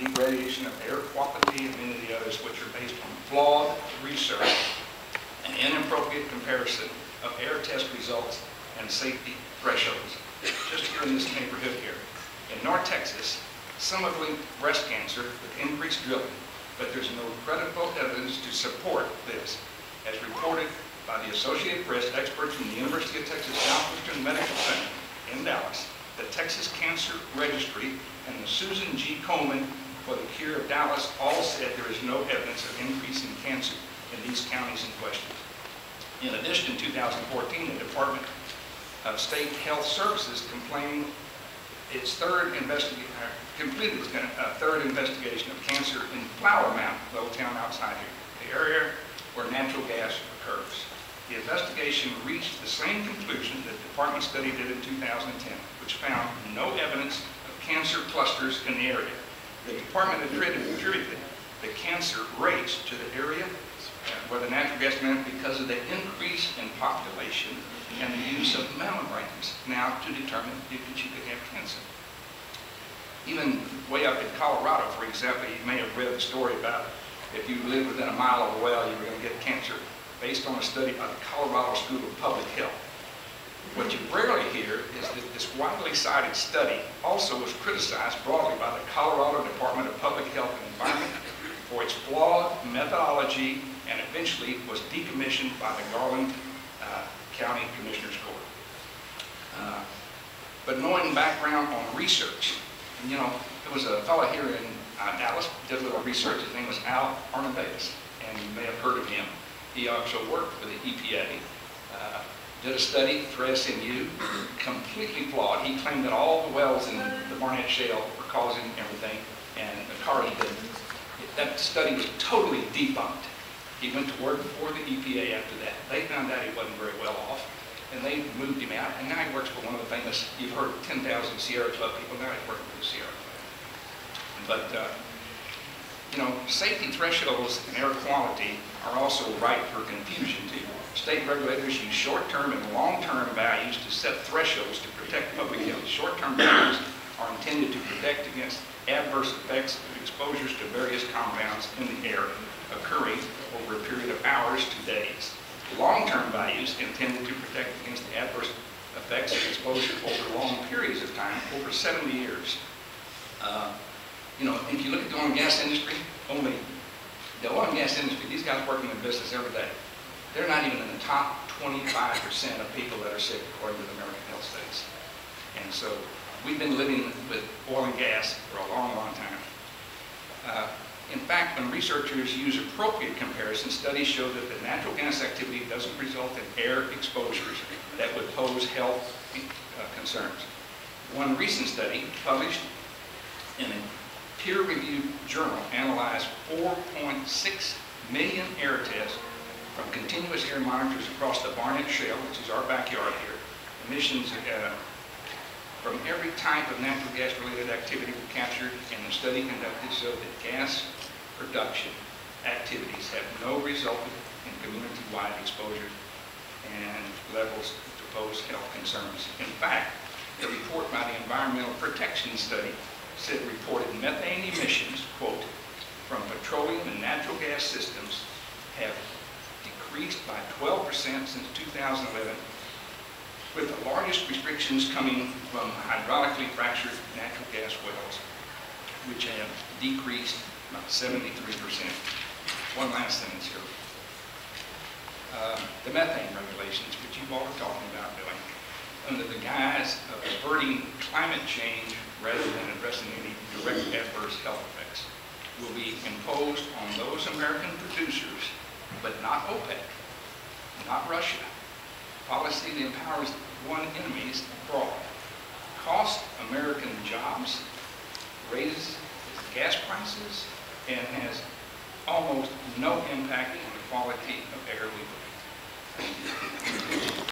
degradation of air quality, and many of the others, which are based on flawed research and inappropriate comparison of air test results and safety thresholds. Just here in this neighborhood here. In North Texas, some have linked breast cancer with increased drilling, but there's no credible evidence to support this. As reported by the Associated Press, experts from the University of Texas Southwestern Medical Center in Dallas, the Texas Cancer Registry, and the Susan G. Komen for the Cure of Dallas all said there is no evidence of increase in cancer in these counties in question. In addition, in 2014, the Department of State Health Services completed its third investigation of cancer in Flower Mound, a little town outside here, the area where natural gas occurs. The investigation reached the same conclusion that the department study did in 2010, which found no evidence of cancer clusters in the area. The department attributed the cancer rates to the area where the natural gas went because of the increase in population and the use of mammograms now to determine if you could have cancer. Even way up in Colorado, for example, you may have read the story about if you live within a mile of a well, you were going to get cancer, based on a study by the Colorado School of Public Health. What you rarely hear is that this widely cited study also was criticized broadly by the Colorado Department of Public Health and Environment for its flawed methodology, and eventually was decommissioned by the Garland County Commissioner's Court. But knowing background on research, you know, there was a fellow here in Dallas, did a little research. His name was Al Arnabez, and you may have heard of him. He also worked for the EPA, did a study for SMU, completely flawed. He claimed that all the wells in the Barnett Shale were causing everything, and the cars didn't. That study was totally debunked. He went to work for the EPA after that. They found out he wasn't very well off, and they moved him out, and now he works for one of the famous, you've heard 10,000 Sierra Club people, now he's working for the Sierra Club. But, you know, safety thresholds and air quality are also ripe for confusion too. State regulators use short-term and long-term values to set thresholds to protect public health. Short-term values are intended to protect against adverse effects of exposures to various compounds in the air occurring over a period of hours to days. Long-term values intended to protect against the adverse effects of exposure over long periods of time, over 70 years. You know, if you look at the oil and gas industry, only the oil and gas industry, these guys working in business every day, they're not even in the top 25% of people that are sick according to the American Health Studies. And so we've been living with oil and gas for a long, long time. In fact, when researchers use appropriate comparison, studies show that the natural gas activity doesn't result in air exposures that would pose health concerns. One recent study published in a peer-reviewed journal analyzed 4.6 million air tests from continuous air monitors across the Barnett Shale, which is our backyard here. Emissions from every type of natural gas-related activity were captured, and the study conducted showed that gas production activities have no resulted in community-wide exposure and levels to pose health concerns. In fact, a report by the Environmental Protection Study said reported methane emissions, quote, from petroleum and natural gas systems have decreased by 12% since 2011, with the largest restrictions coming from hydraulically fractured natural gas wells, which have decreased about 73%. One last sentence here. The methane regulations, which you all are talking about doing, under the guise of averting climate change rather than addressing any direct adverse health effects, will be imposed on those American producers, but not OPEC, not Russia. Policy that empowers one enemies abroad, costs American jobs, raises gas prices, and has almost no impact on the quality of air we breathe.